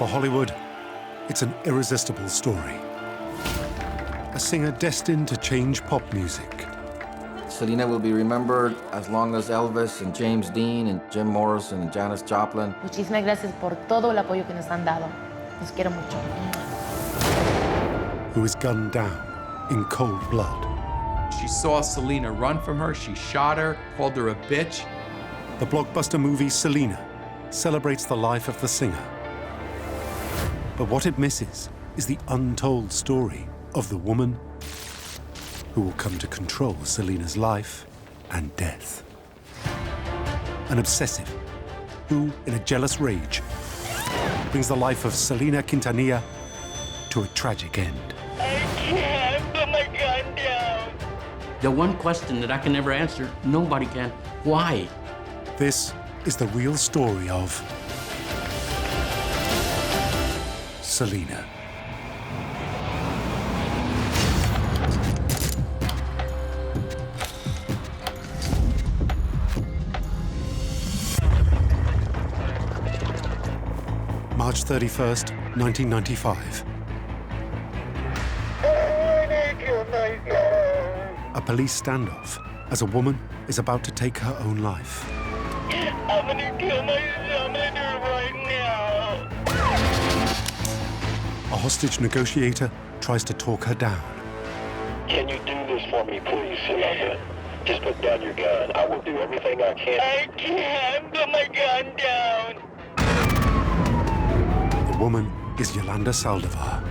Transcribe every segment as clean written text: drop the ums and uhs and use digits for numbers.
For Hollywood, it's an irresistible story. A singer destined to change pop music. Selena will be remembered as long as Elvis and James Dean and Jim Morrison and Janis Joplin. Muchísimas gracias por todo el apoyo que nos han dado. Los quiero mucho. Who was gunned down in cold blood. She saw Selena run from her, she shot her, called her a bitch. The blockbuster movie Selena celebrates the life of the singer. But what it misses is the untold story of the woman who will come to control Selena's life and death. An obsessive who, in a jealous rage, brings the life of Selena Quintanilla to a tragic end. I can't put my gun down. The one question that I can never answer, nobody can, why? This is the real story of Selena. March 31st, 1995. A police standoff as a woman is about to take her own life. I'm gonna kill myself. I'm gonna do it right now. A hostage negotiator tries to talk her down. Can you do this for me, please, Yolanda? Just put down your gun. I will do everything I can. I can't put my gun down. The woman is Yolanda Saldivar.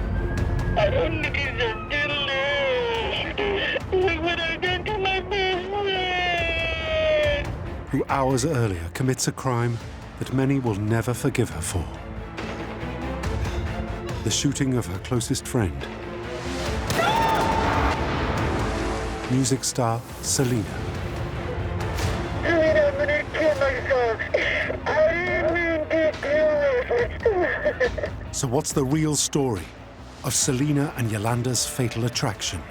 I don't deserve to live. Yes, you do. Look what I've done to my best friend. Who hours earlier commits a crime that many will never forgive her for. The shooting of her closest friend. Music star Selena. I'm gonna kill myself. I didn't mean to do it. So what's the real story of Selena and Yolanda's fatal attraction?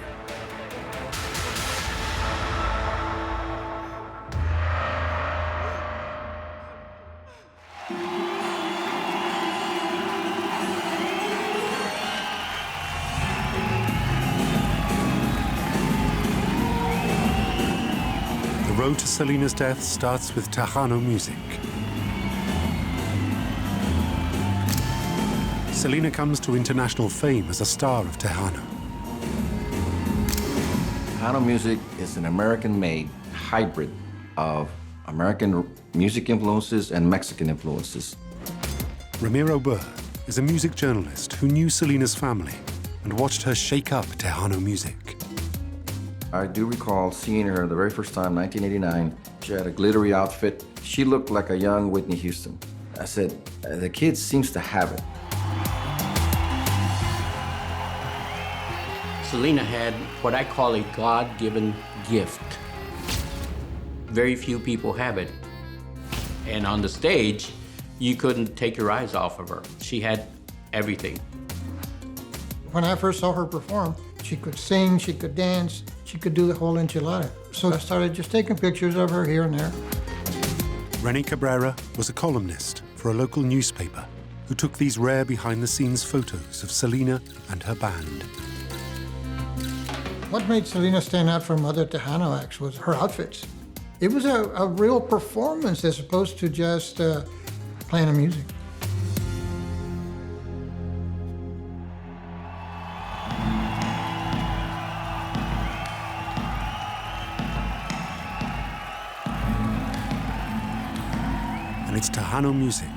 The road to Selena's death starts with Tejano music. Selena comes to international fame as a star of Tejano. Tejano music is an American-made hybrid of American music influences and Mexican influences. Ramiro Burr is a music journalist who knew Selena's family and watched her shake up Tejano music. I do recall seeing her the very first time, 1989. She had a glittery outfit. She looked like a young Whitney Houston. I said, the kid seems to have it. Selena had what I call a God-given gift. Very few people have it. And on the stage, you couldn't take your eyes off of her. She had everything. When I first saw her perform, she could sing, she could dance, she could do the whole enchilada. So I started just taking pictures of her here and there. Rennie Cabrera was a columnist for a local newspaper who took these rare behind-the-scenes photos of Selena and her band. What made Selena stand out from other Tejano acts was her outfits. It was a real performance as opposed to just playing the music. And it's Tejano music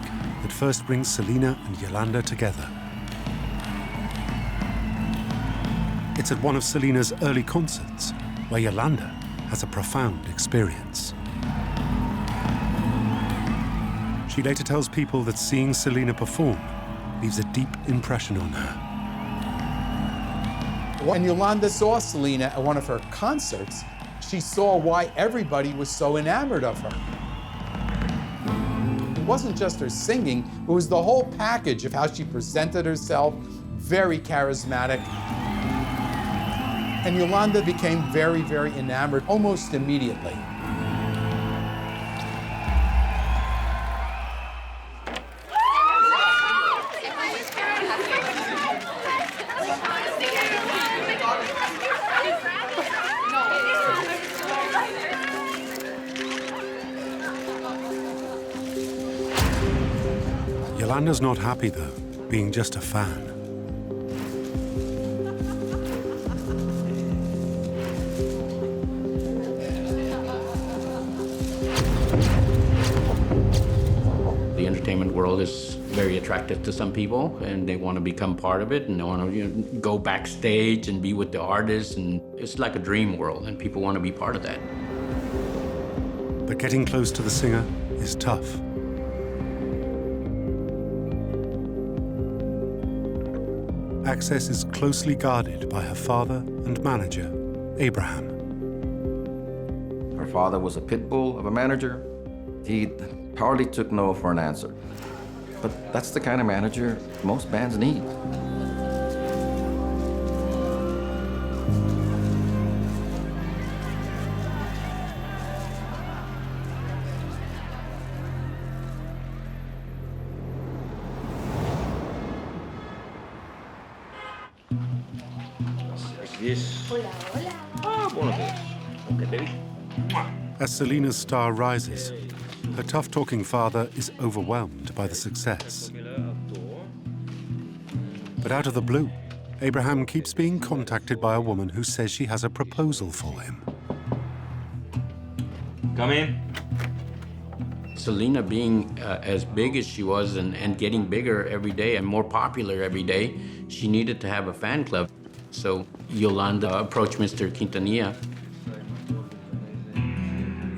that first brings Selena and Yolanda together. It's at one of Selena's early concerts where Yolanda has a profound experience. She later tells people that seeing Selena perform leaves a deep impression on her. When Yolanda saw Selena at one of her concerts, she saw why everybody was so enamored of her. It wasn't just her singing, it was the whole package of how she presented herself, very charismatic. And Yolanda became very, very enamored almost immediately. Yolanda's not happy, though, being just a fan. The entertainment world is very attractive to some people, and they want to become part of it, and they want to go backstage and be with the artists, and it's like a dream world, and people want to be part of that. But getting close to the singer is tough. Access is closely guarded by her father and manager, Abraham. Her father was a pit bull of a manager. He hardly took no for an answer. But that's the kind of manager most bands need. As Selena's star rises, her tough-talking father is overwhelmed by the success. But out of the blue, Abraham keeps being contacted by a woman who says she has a proposal for him. Come in. Selena being as big as she was and getting bigger every day and more popular every day, she needed to have a fan club. So Yolanda approached Mr. Quintanilla.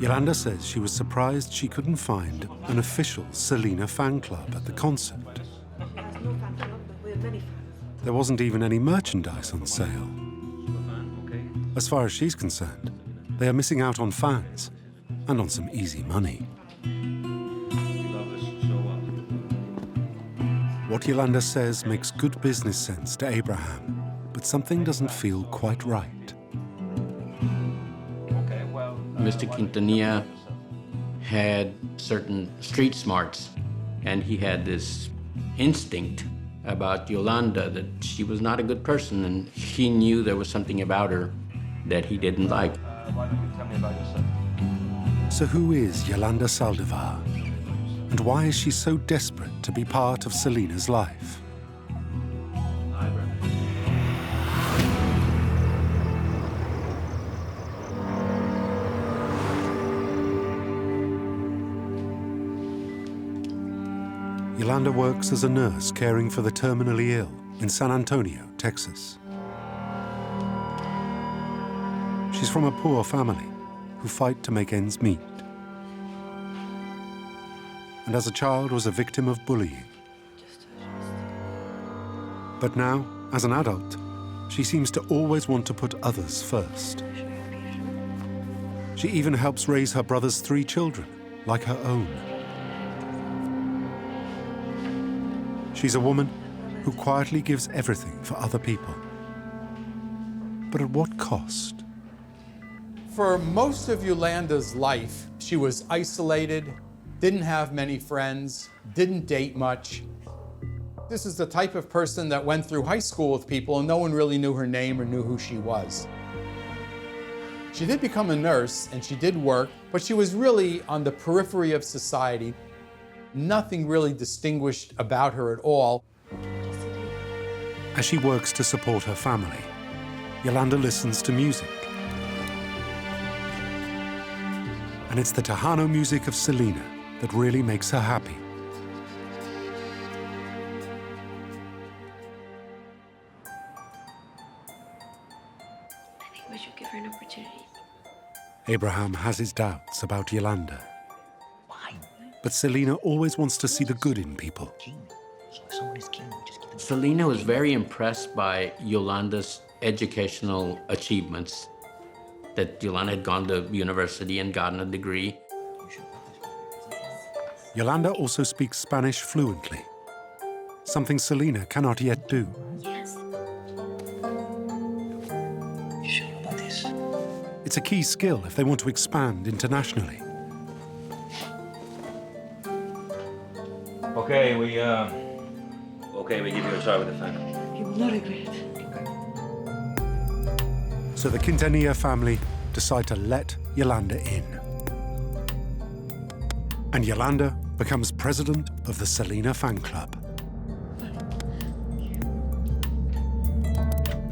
Yolanda says she was surprised she couldn't find an official Selena fan club at the concert. There wasn't even any merchandise on sale. As far as she's concerned, they are missing out on fans and on some easy money. What Yolanda says makes good business sense to Abraham, but something doesn't feel quite right. Mr. Quintanilla had certain street smarts, and he had this instinct about Yolanda that she was not a good person, and he knew there was something about her that he didn't like. Why don't you tell me about yourself? So who is Yolanda Saldivar? And why is she so desperate to be part of Selena's life? Yolanda works as a nurse caring for the terminally ill in San Antonio, Texas. She's from a poor family who fight to make ends meet. And as a child was a victim of bullying. But now, as an adult, she seems to always want to put others first. She even helps raise her brother's 3 children, like her own. She's a woman who quietly gives everything for other people. But at what cost? For most of Yolanda's life, she was isolated, didn't have many friends, didn't date much. This is the type of person that went through high school with people and no one really knew her name or knew who she was. She did become a nurse and she did work, but she was really on the periphery of society. Nothing really distinguished about her at all. As she works to support her family, Yolanda listens to music. And it's the Tejano music of Selena that really makes her happy. I think we should give her an opportunity. Abraham has his doubts about Yolanda. But Selena always wants to see the good in people. Selena was very impressed by Yolanda's educational achievements, that Yolanda had gone to university and gotten a degree. Yolanda also speaks Spanish fluently, something Selena cannot yet do. Yes. You sure about this? It's a key skill if they want to expand internationally. Okay, we give you a try with the fan. You will not regret. So the Quintanilla family decide to let Yolanda in. And Yolanda becomes president of the Selena fan club.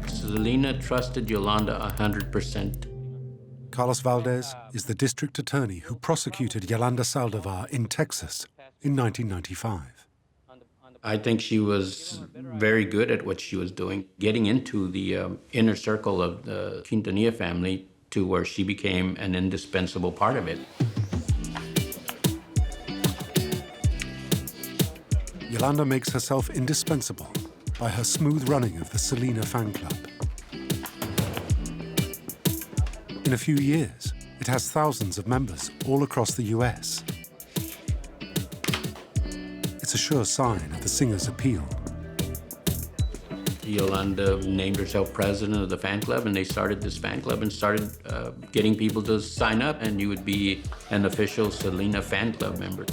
Selena trusted Yolanda 100%. Carlos Valdez is the district attorney who prosecuted Yolanda Saldivar in Texas in 1995. I think she was very good at what she was doing, getting into the inner circle of the Quintanilla family to where she became an indispensable part of it. Yolanda makes herself indispensable by her smooth running of the Selena fan club. In a few years, it has thousands of members all across the US. It's a sure sign of the singer's appeal. Yolanda named herself president of the fan club, and they started this fan club and started getting people to sign up, and you would be an official Selena fan club member.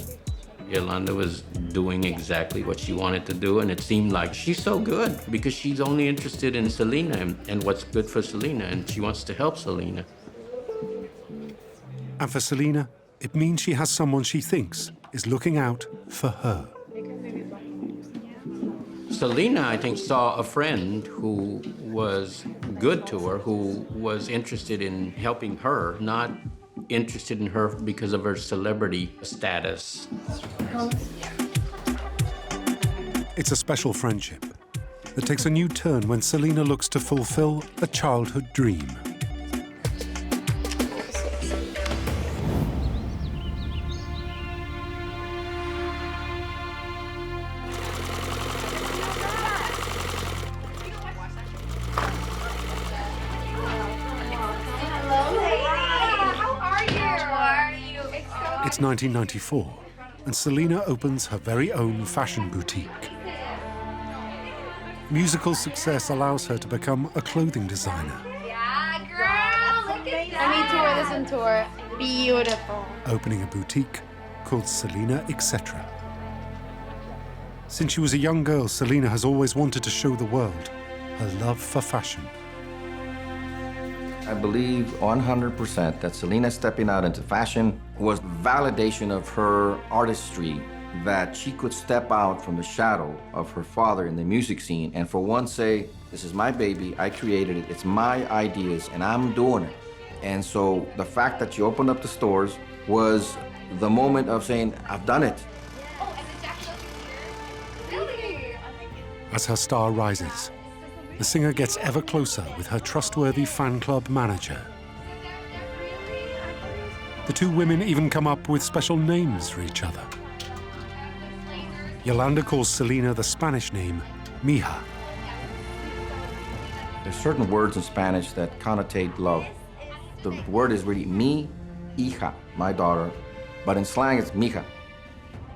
Yolanda was doing exactly what she wanted to do, and it seemed like she's so good because she's only interested in Selena and what's good for Selena, and she wants to help Selena. And for Selena, it means she has someone she thinks is looking out for her. Selena, I think, saw a friend who was good to her, who was interested in helping her, not interested in her because of her celebrity status. It's a special friendship that takes a new turn when Selena looks to fulfill a childhood dream. It's 1994, and Selena opens her very own fashion boutique. Musical success allows her to become a clothing designer. Yeah, girl, look at that. Let me tour this and tour. Beautiful. Opening a boutique called Selena Etc. Since she was a young girl, Selena has always wanted to show the world her love for fashion. I believe 100% that Selena stepping out into fashion was validation of her artistry, that she could step out from the shadow of her father in the music scene and for once say, this is my baby, I created it, it's my ideas, and I'm doing it. And so the fact that she opened up the stores was the moment of saying, I've done it. As her star rises, the singer gets ever closer with her trustworthy fan club manager. The two women even come up with special names for each other. Yolanda calls Selena the Spanish name, Mija. There's certain words in Spanish that connotate love. The word is really mi hija, my daughter, but in slang it's mija.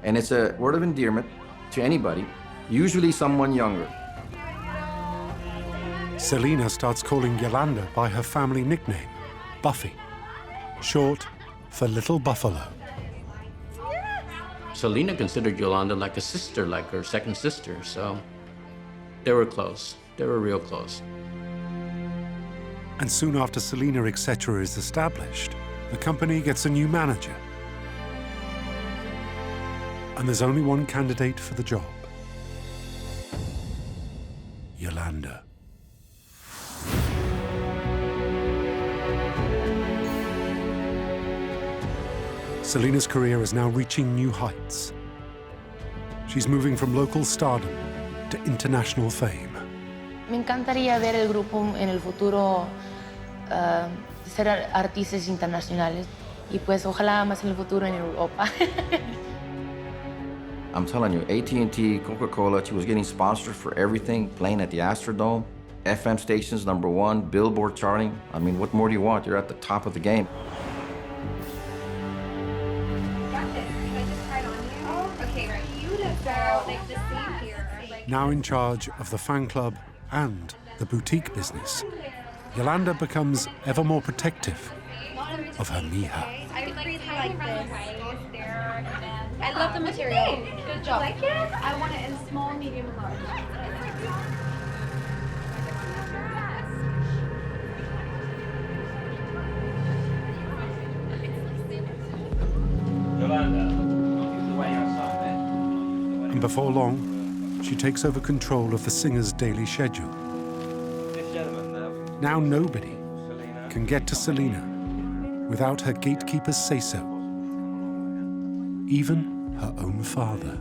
And it's a word of endearment to anybody, usually someone younger. Selena starts calling Yolanda by her family nickname, Buffy, short for Little Buffalo. Selena considered Yolanda like a sister, like her second sister, so they were close. They were real close. And soon after Selena Etc. is established, the company gets a new manager. And there's only one candidate for the job: Yolanda. Selena's career is now reaching new heights. She's moving from local stardom to international fame. Me encantaría ver el grupo en el futuro ser artistas internacionales y pues ojalá más en el futuro en Europa. I'm telling you, AT&T, Coca-Cola, she was getting sponsored for everything, playing at the Astrodome, FM stations, #1, Billboard charting. I mean, what more do you want? You're at the top of the game. Now in charge of the fan club and the boutique business, Yolanda becomes ever more protective of her Mija. I really like this. I love the material. Good job. Like it? I want it in small, medium, and large. Yolanda, And before long, she takes over control of the singer's daily schedule. Now nobody can get to Selena without her gatekeepers say so. Even her own father.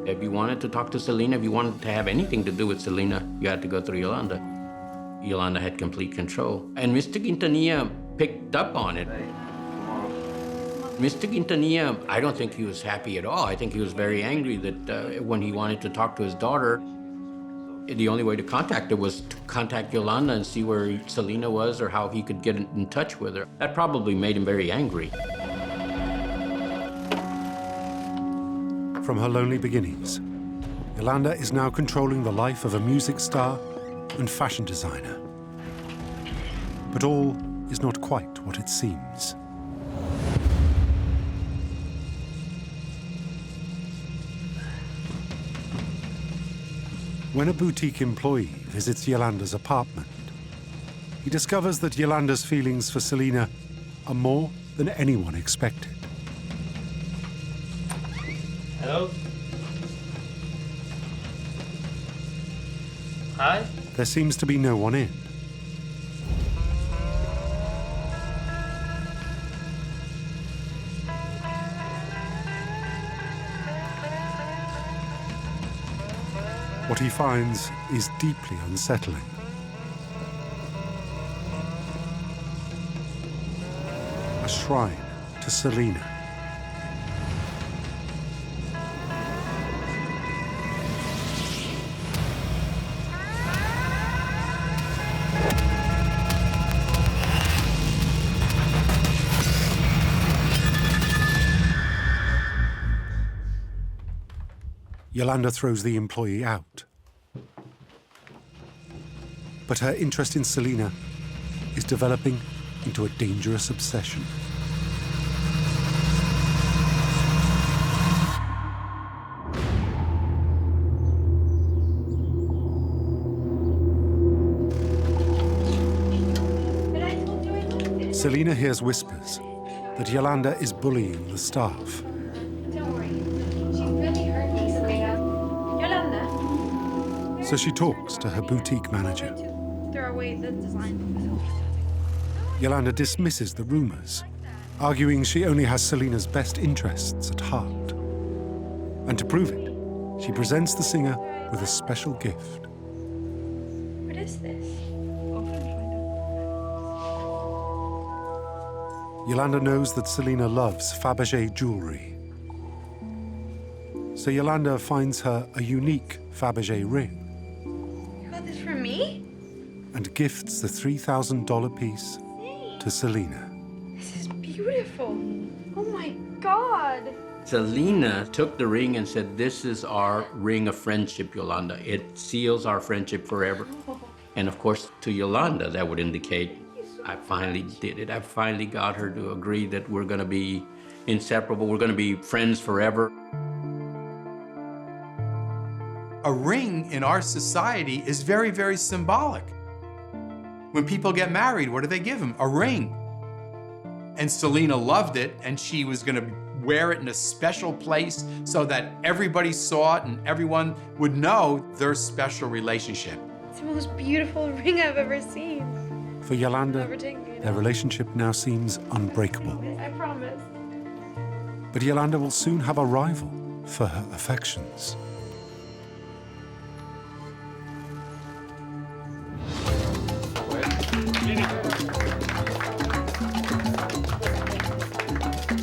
If you wanted to talk to Selena, if you wanted to have anything to do with Selena, you had to go through Yolanda. Yolanda had complete control. And Mr. Quintanilla picked up on it. Mr. Quintanilla, I don't think he was happy at all. I think he was very angry that when he wanted to talk to his daughter, the only way to contact her was to contact Yolanda and see where Selena was or how he could get in touch with her. That probably made him very angry. From her lonely beginnings, Yolanda is now controlling the life of a music star and fashion designer. But all is not quite what it seems. When a boutique employee visits Yolanda's apartment, he discovers that Yolanda's feelings for Selena are more than anyone expected. Hello? Hi? There seems to be no one in. What he finds is deeply unsettling. A shrine to Selena. Yolanda throws the employee out. But her interest in Selena is developing into a dangerous obsession. Selena hears whispers that Yolanda is bullying the staff. So she talks to her boutique manager. Throw away the design. Yolanda dismisses the rumors, arguing she only has Selena's best interests at heart. And to prove it, she presents the singer with a special gift. What is this? Yolanda knows that Selena loves Fabergé jewelry. So Yolanda finds her a unique Fabergé ring. You got this for me? And gifts the $3,000 piece to Selena. This is beautiful. Oh my God. Selena took the ring and said, "This is our ring of friendship, Yolanda. It seals our friendship forever." And of course, to Yolanda, that would indicate, I finally did it. I finally got her to agree that we're going to be inseparable. We're going to be friends forever. A ring in our society is very, very symbolic. When people get married, what do they give them? A ring. And Selena loved it, and she was going to wear it in a special place so that everybody saw it and everyone would know their special relationship. It's the most beautiful ring I've ever seen. For Yolanda, their relationship now seems unbreakable. I promise. But Yolanda will soon have a rival for her affections.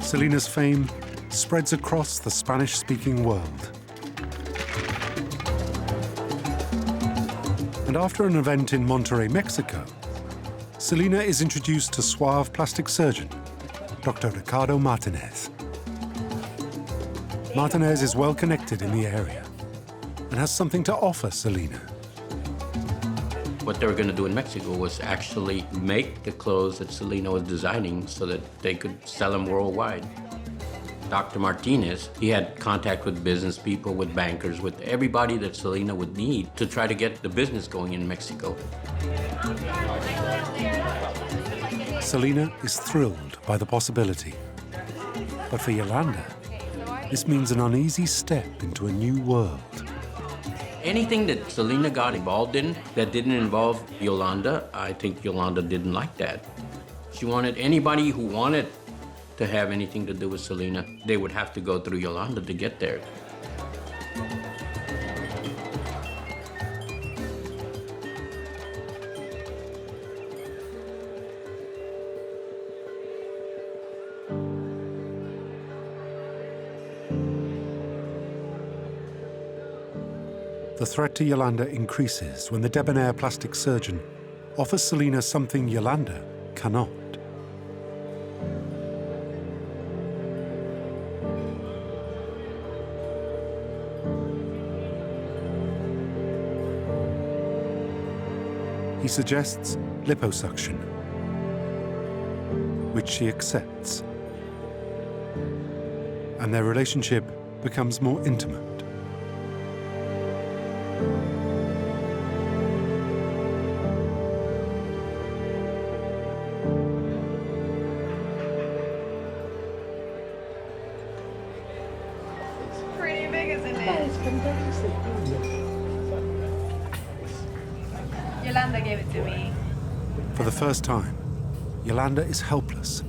Selena's fame spreads across the Spanish-speaking world. And after an event in Monterrey, Mexico, Selena is introduced to suave plastic surgeon, Dr. Ricardo Martinez. Martinez is well connected in the area and has something to offer Selena. What they were going to do in Mexico was actually make the clothes that Selena was designing so that they could sell them worldwide. Dr. Martinez, he had contact with business people, with bankers, with everybody that Selena would need to try to get the business going in Mexico. Selena is thrilled by the possibility. But for Yolanda, this means an uneasy step into a new world. Anything that Selena got involved in that didn't involve Yolanda, I think Yolanda didn't like that. She wanted anybody who wanted to have anything to do with Selena, they would have to go through Yolanda to get there. The threat to Yolanda increases when the debonair plastic surgeon offers Selena something Yolanda cannot. He suggests liposuction, which she accepts, and their relationship becomes more intimate. Pretty big, isn't it? It's fantastic. Yolanda gave it to me. For the first time, Yolanda is helpless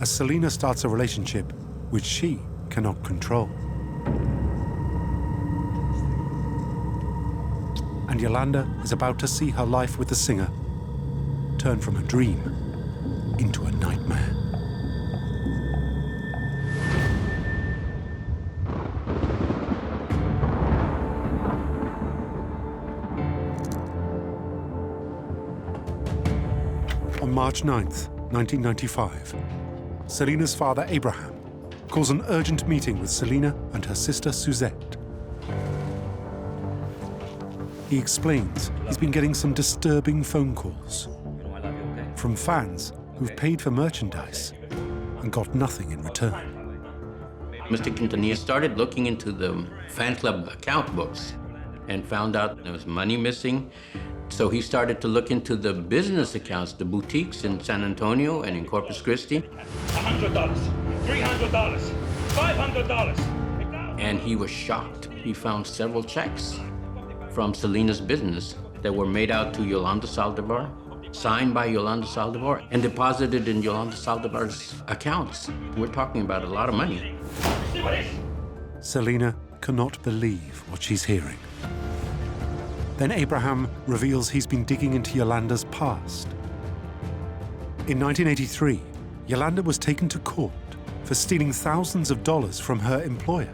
as Selena starts a relationship which she cannot control. And Yolanda is about to see her life with the singer turn from a dream into a nightmare. On March 9th, 1995, Selena's father, Abraham, calls an urgent meeting with Selena and her sister, Suzette. He explains he's been getting some disturbing phone calls from fans who've paid for merchandise and got nothing in return. Mr. Quintanilla started looking into the fan club account books and found out there was money missing. So he started to look into the business accounts, the boutiques in San Antonio and in Corpus Christi. $100, $300, $500. And he was shocked. He found several checks from Selena's business that were made out to Yolanda Saldivar, signed by Yolanda Saldivar, and deposited in Yolanda Saldivar's accounts. We're talking about a lot of money. Selena cannot believe what she's hearing. Then Abraham reveals he's been digging into Yolanda's past. In 1983, Yolanda was taken to court for stealing thousands of dollars from her employer,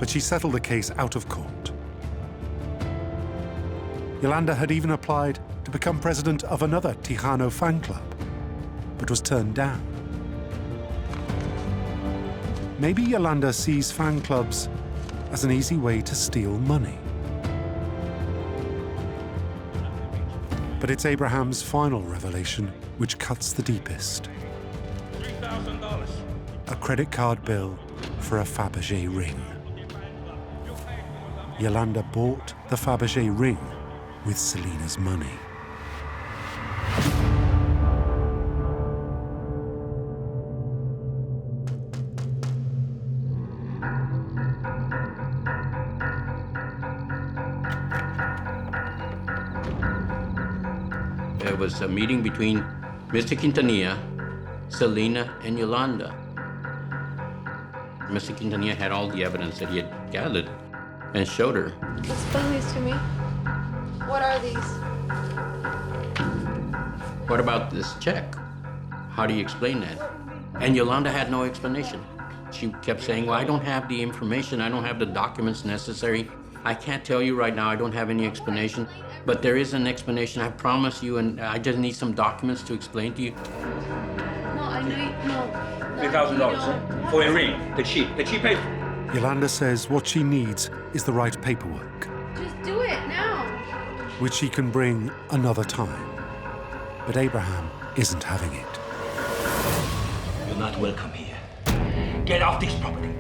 but she settled the case out of court. Yolanda had even applied to become president of another Tejano fan club, but was turned down. Maybe Yolanda sees fan clubs as an easy way to steal money. But it's Abraham's final revelation which cuts the deepest. $3,000. A credit card bill for a Fabergé ring. Yolanda bought the Fabergé ring with Selena's money. There was a meeting between Mr. Quintanilla, Selena, and Yolanda. Mr. Quintanilla had all the evidence that he had gathered and showed her. Explain these to me. What are these? What about this check? How do you explain that? And Yolanda had no explanation. She kept saying, well, I don't have the information. I don't have the documents necessary. I can't tell you right now. I don't have any explanation. But there is an explanation, I promise you, and I just need some documents to explain to you. No, I know you, no. $3,000 for a ring, the cheap paper. Yolanda says what she needs is the right paperwork, Just do it now. which she can bring another time. But Abraham isn't having it. You're not welcome here. Get off this property.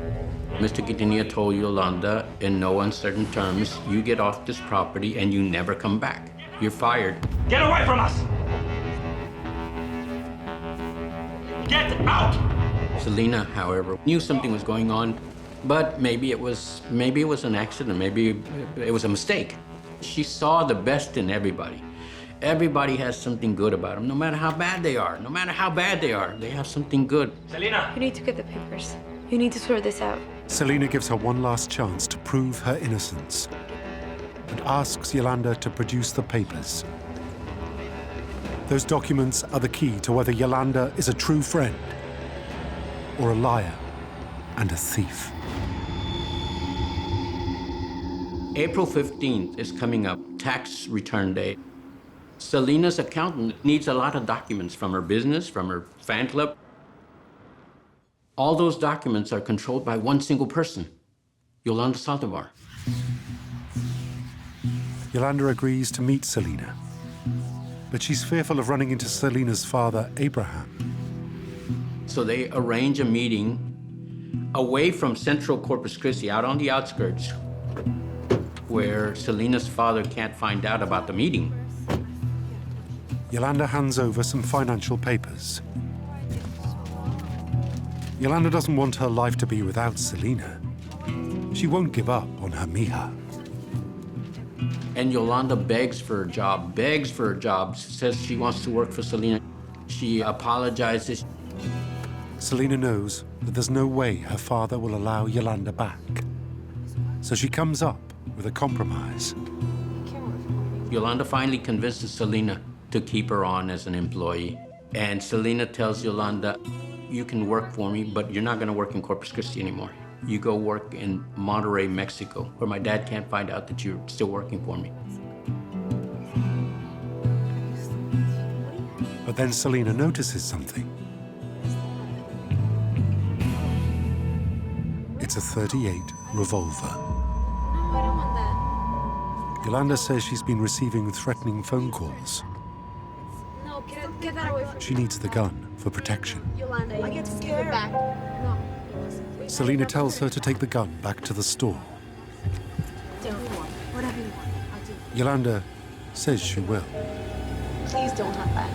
Mr. Quintanilla told Yolanda in no uncertain terms, you get off this property and you never come back. You're fired. Get away from us! Get out! Selena, however, knew something was going on. But maybe it was an accident, maybe it was a mistake. She saw the best in everybody. Everybody has something good about them, no matter how bad they are. No matter how bad they are, they have something good. Selena! You need to get the papers. You need to sort this out. Selena gives her one last chance to prove her innocence and asks Yolanda to produce the papers. Those documents are the key to whether Yolanda is a true friend or a liar and a thief. April 15th is coming up, tax return day. Selena's accountant needs a lot of documents from her business, from her fan club. All those documents are controlled by one single person, Yolanda Saldivar. Yolanda agrees to meet Selena, but she's fearful of running into Selena's father, Abraham. So they arrange a meeting away from central Corpus Christi, out on the outskirts, where Selena's father can't find out about the meeting. Yolanda hands over some financial papers. Yolanda doesn't want her life to be without Selena. She won't give up on her mija. And Yolanda begs for a job, says she wants to work for Selena. She apologizes. Selena knows that there's no way her father will allow Yolanda back. So she comes up with a compromise. Yolanda finally convinces Selena to keep her on as an employee. And Selena tells Yolanda, you can work for me, but you're not gonna work in Corpus Christi anymore. You go work in Monterrey, Mexico, where my dad can't find out that you're still working for me. But then Selena notices something. It's a .38 revolver. No, I don't want that. Yolanda says she's been receiving threatening phone calls. No, get that away from me. She needs the gun for protection. Yolanda, I get scared. Give it back. No. Selena tells her to take the gun back to the store. Don't. Whatever you want. I'll do. Yolanda says she will. Please don't have that.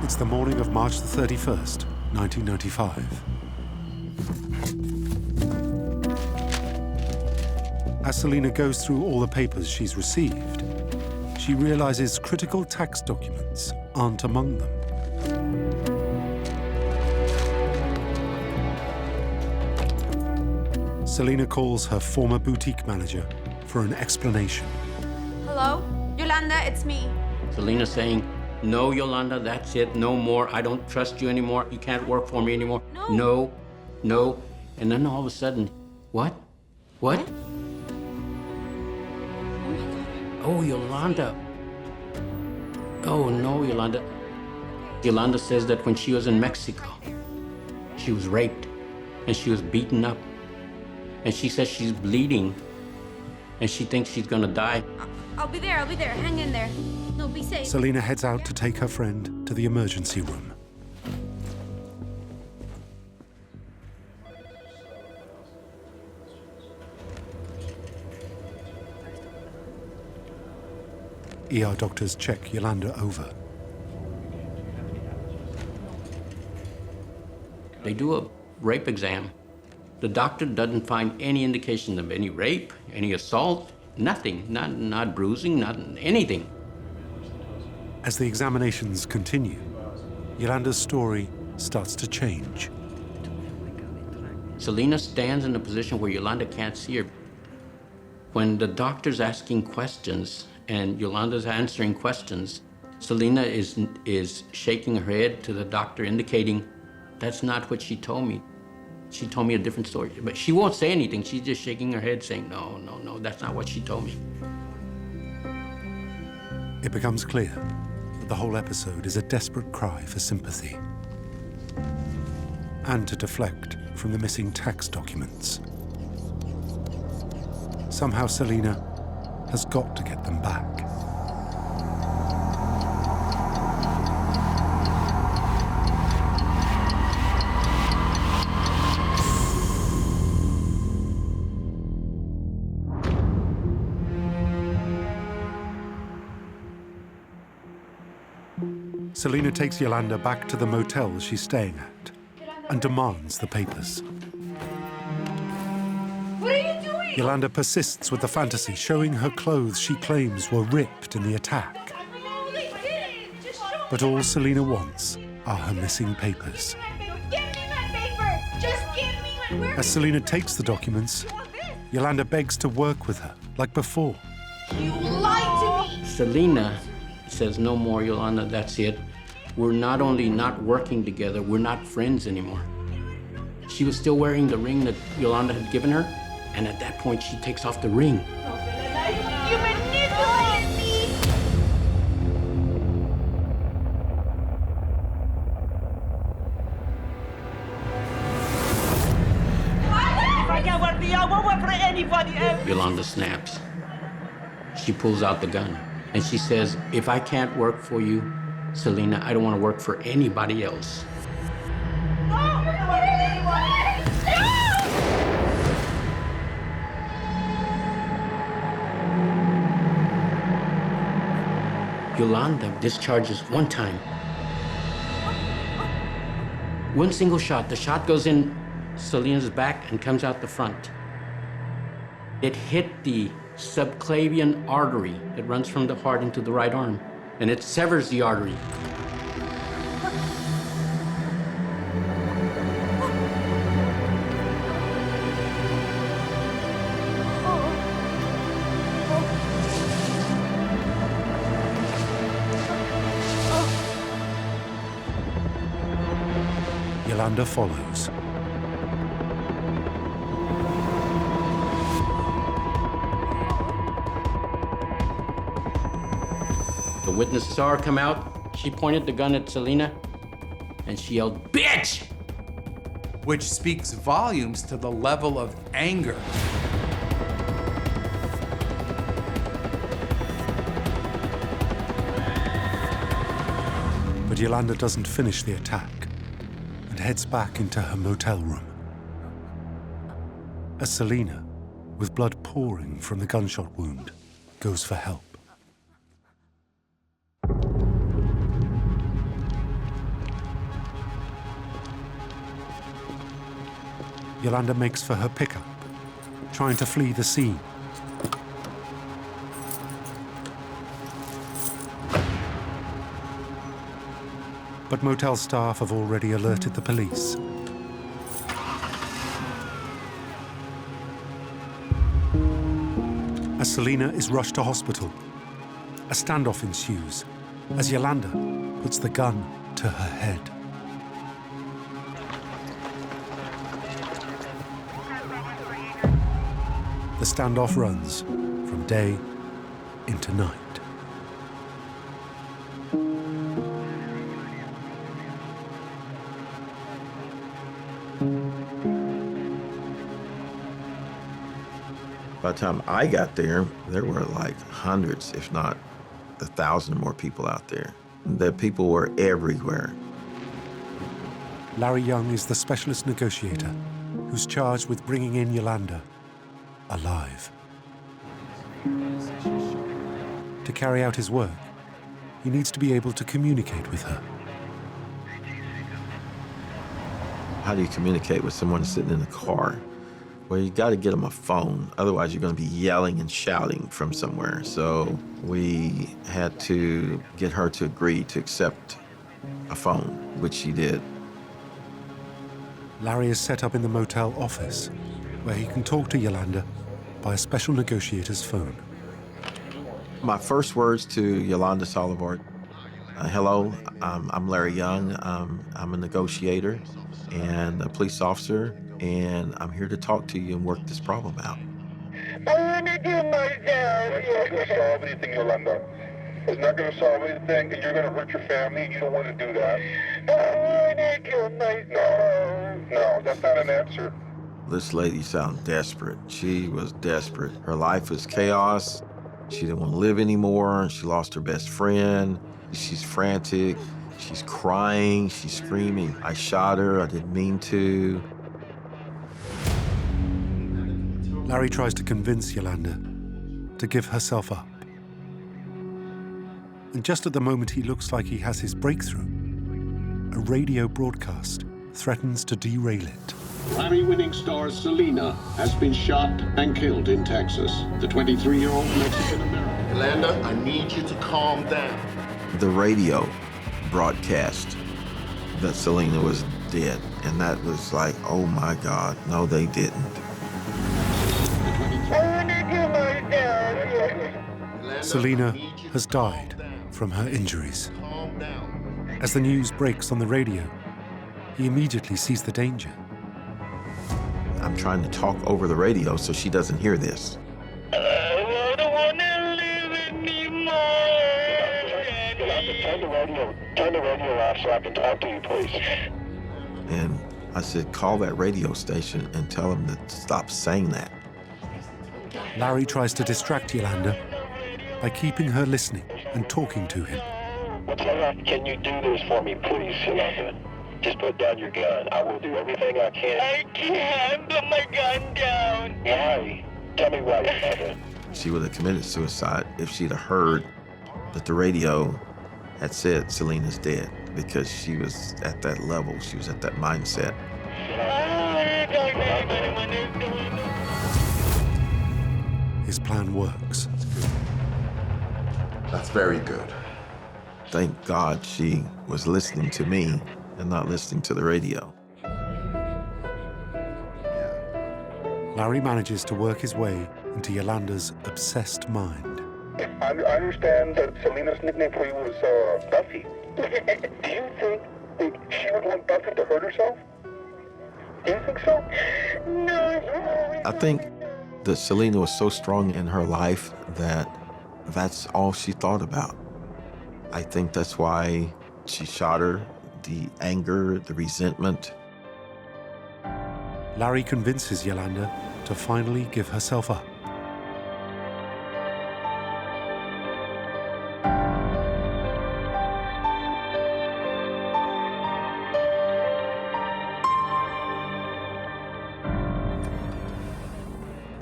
It's the morning of March the 31st, 1995. As Selena goes through all the papers she's received, she realizes critical tax documents aren't among them. Selena calls her former boutique manager for an explanation. Hello? Yolanda, it's me. Selena's saying, no, Yolanda, that's it, no more. I don't trust you anymore. You can't work for me anymore. No. No. And then all of a sudden, what? What? Oh, Yolanda. Oh, no, Yolanda. Yolanda says that when she was in Mexico, she was raped and she was beaten up. And she says she's bleeding and she thinks she's gonna die. I'll be there. Hang in there. No, be safe. Selena heads out to take her friend to the emergency room. ER doctors check Yolanda over. They do a rape exam. The doctor doesn't find any indication of any rape, any assault, nothing, not bruising, not anything. As the examinations continue, Yolanda's story starts to change. Selena stands in a position where Yolanda can't see her. When the doctor's asking questions and Yolanda's answering questions, Selena is shaking her head to the doctor, indicating, that's not what she told me. She told me a different story. But she won't say anything. She's just shaking her head saying, no, that's not what she told me. It becomes clear that the whole episode is a desperate cry for sympathy and to deflect from the missing tax documents. Somehow Selena has got to get them back. Selena takes Yolanda back to the motel she's staying at and demands the papers. What are you doing? Yolanda persists with the fantasy, showing her clothes she claims were ripped in the attack. But all Selena wants are her missing papers. Give me my papers! Just give me my... As Selena takes the documents, Yolanda begs to work with her, like before. You lied to me! Selena says, no more, Yolanda, that's it. We're not only not working together, we're not friends anymore. She was still wearing the ring that Yolanda had given her, and at that point, she takes off the ring. You manipulated me! If I can't work for you, I won't work for anybody else. Yolanda snaps. She pulls out the gun, and she says, if I can't work for you, Selena, I don't want to work for anybody else. Yolanda discharges one time. One single shot. The shot goes in Selena's back and comes out the front. It hit the subclavian artery that runs from the heart into the right arm, and it severs the artery. Yolanda follows. The witness saw her come out. She pointed the gun at Selena, and she yelled, "Bitch!" Which speaks volumes to the level of anger. But Yolanda doesn't finish the attack and heads back into her motel room. As Selena, with blood pouring from the gunshot wound, goes for help. Yolanda makes for her pickup, trying to flee the scene. But motel staff have already alerted the police. As Selena is rushed to hospital, a standoff ensues as Yolanda puts the gun to her head. The standoff runs from day into night. By the time I got there were like hundreds, if not 1,000 more people out there. The people were everywhere. Larry Young is the specialist negotiator who's charged with bringing in Yolanda alive. To carry out his work, he needs to be able to communicate with her. How do you communicate with someone sitting in a car? Well, you got to get them a phone. Otherwise, you're going to be yelling and shouting from somewhere. So we had to get her to agree to accept a phone, which she did. Larry is set up in the motel office, where he can talk to Yolanda by a special negotiator's phone. My first words to Yolanda Saldivar, hello, I'm Larry Young. I'm a negotiator and a police officer, and I'm here to talk to you and work this problem out. I want to kill myself. It's not going to solve anything, Yolanda. It's not going to solve anything, and you're going to hurt your family, and you don't want to do that. I want to kill myself. No, that's not an answer. This lady sounded desperate. She was desperate. Her life was chaos. She didn't want to live anymore. She lost her best friend. She's frantic. She's crying. She's screaming. I shot her. I didn't mean to. Larry tries to convince Yolanda to give herself up. And just at the moment he looks like he has his breakthrough, a radio broadcast threatens to derail it. Grammy-winning star Selena has been shot and killed in Texas. The 23-year-old Mexican-American. Yolanda, I need you to calm down. The radio broadcast that Selena was dead, and that was like, oh my God, no, they didn't. Selena has died from her injuries. As the news breaks on the radio, he immediately sees the danger. I'm trying to talk over the radio so she doesn't hear this. Turn the radio off so I can talk to you, please. And I said, call that radio station and tell them to stop saying that. Larry tries to distract Yolanda by keeping her listening and talking to him. Can you do this for me, please, Yolanda? Just put down your gun. I will do everything I can. I can't put my gun down. Why? Tell me why, Yolanda. She would have committed suicide if she'd have heard that the radio had said Selena's dead, because she was at that level, she was at that mindset. His plan works. That's very good. Thank God she was listening to me and not listening to the radio. Larry manages to work his way into Yolanda's obsessed mind. I understand that Selena's nickname for you was Buffy. Do you think that she would want Buffy to hurt herself? Do you think so? No. I think that Selena was so strong in her life that that's all she thought about. I think that's why she shot her, the anger, the resentment. Larry convinces Yolanda to finally give herself up.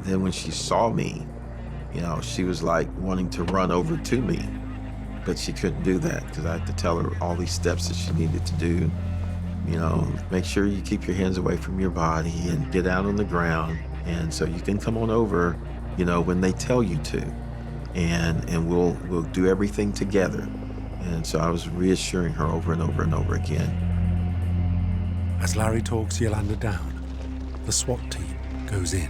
Then when she saw me, you know, she was like wanting to run over to me, but she couldn't do that because I had to tell her all these steps that she needed to do. You know, make sure you keep your hands away from your body and get out on the ground. And so you can come on over, you know, when they tell you to, and we'll do everything together. And so I was reassuring her over and over and over again. As Larry talks Yolanda down, the SWAT team goes in.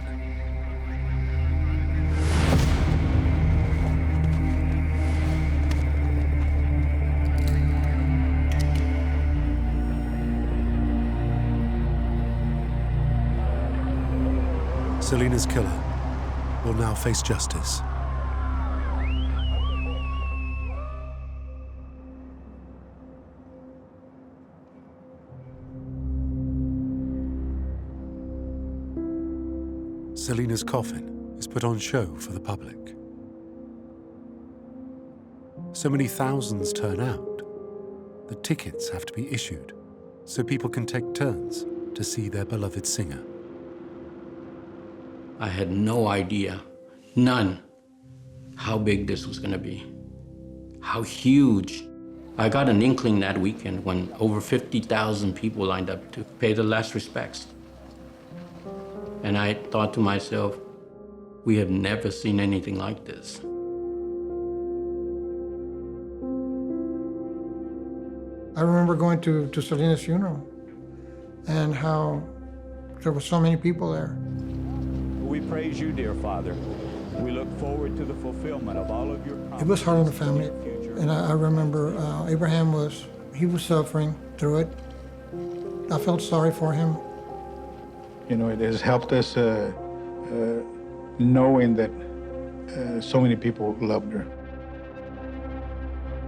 Selena's killer will now face justice. Selena's coffin is put on show for the public. So many thousands turn out that tickets have to be issued so people can take turns to see their beloved singer. I had no idea, none, how big this was gonna be, how huge. I got an inkling that weekend when over 50,000 people lined up to pay the last respects. And I thought to myself, we have never seen anything like this. I remember going to Selena's funeral and how there were so many people there. We praise you, dear Father. We look forward to the fulfillment of all of your promises. It was hard on the family. And I remember Abraham was suffering through it. I felt sorry for him. You know, it has helped us knowing that so many people loved her.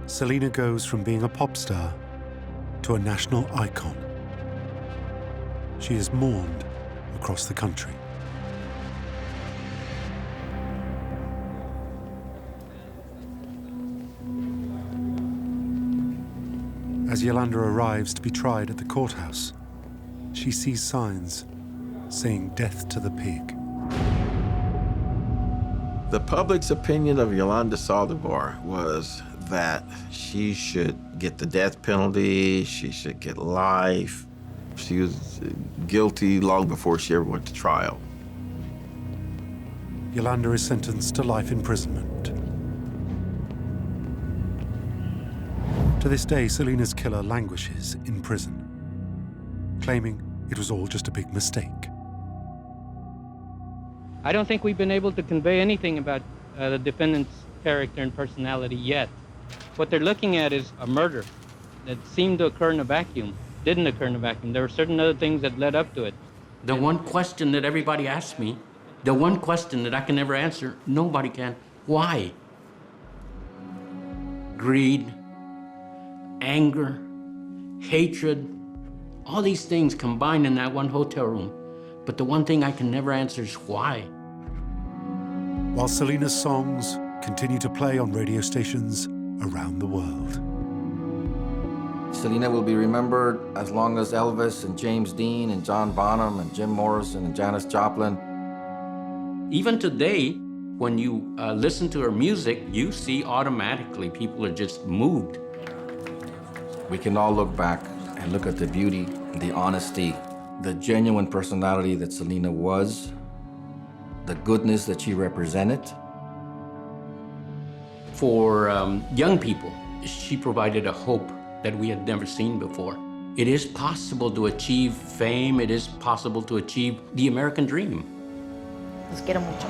Selena goes from being a pop star to a national icon. She is mourned across the country. As Yolanda arrives to be tried at the courthouse, she sees signs saying death to the pig. The public's opinion of Yolanda Saldivar was that she should get the death penalty, she should get life. She was guilty long before she ever went to trial. Yolanda is sentenced to life imprisonment. To this day, Selena's killer languishes in prison, claiming it was all just a big mistake. I don't think we've been able to convey anything about the defendant's character and personality yet. What they're looking at is a murder that seemed to occur in a vacuum, didn't occur in a vacuum. There were certain other things that led up to it. The one question that everybody asks me, the one question that I can never answer, nobody can. Why? Greed, anger, hatred, all these things combined in that one hotel room. But the one thing I can never answer is why. While Selena's songs continue to play on radio stations around the world. Selena will be remembered as long as Elvis and James Dean and John Bonham and Jim Morrison and Janis Joplin. Even today, when you listen to her music, you see automatically people are just moved. We can all look back and look at the beauty, the honesty, the genuine personality that Selena was, the goodness that she represented. For young people, she provided a hope that we had never seen before. It is possible to achieve fame. It is possible to achieve the American dream. Los quiero mucho.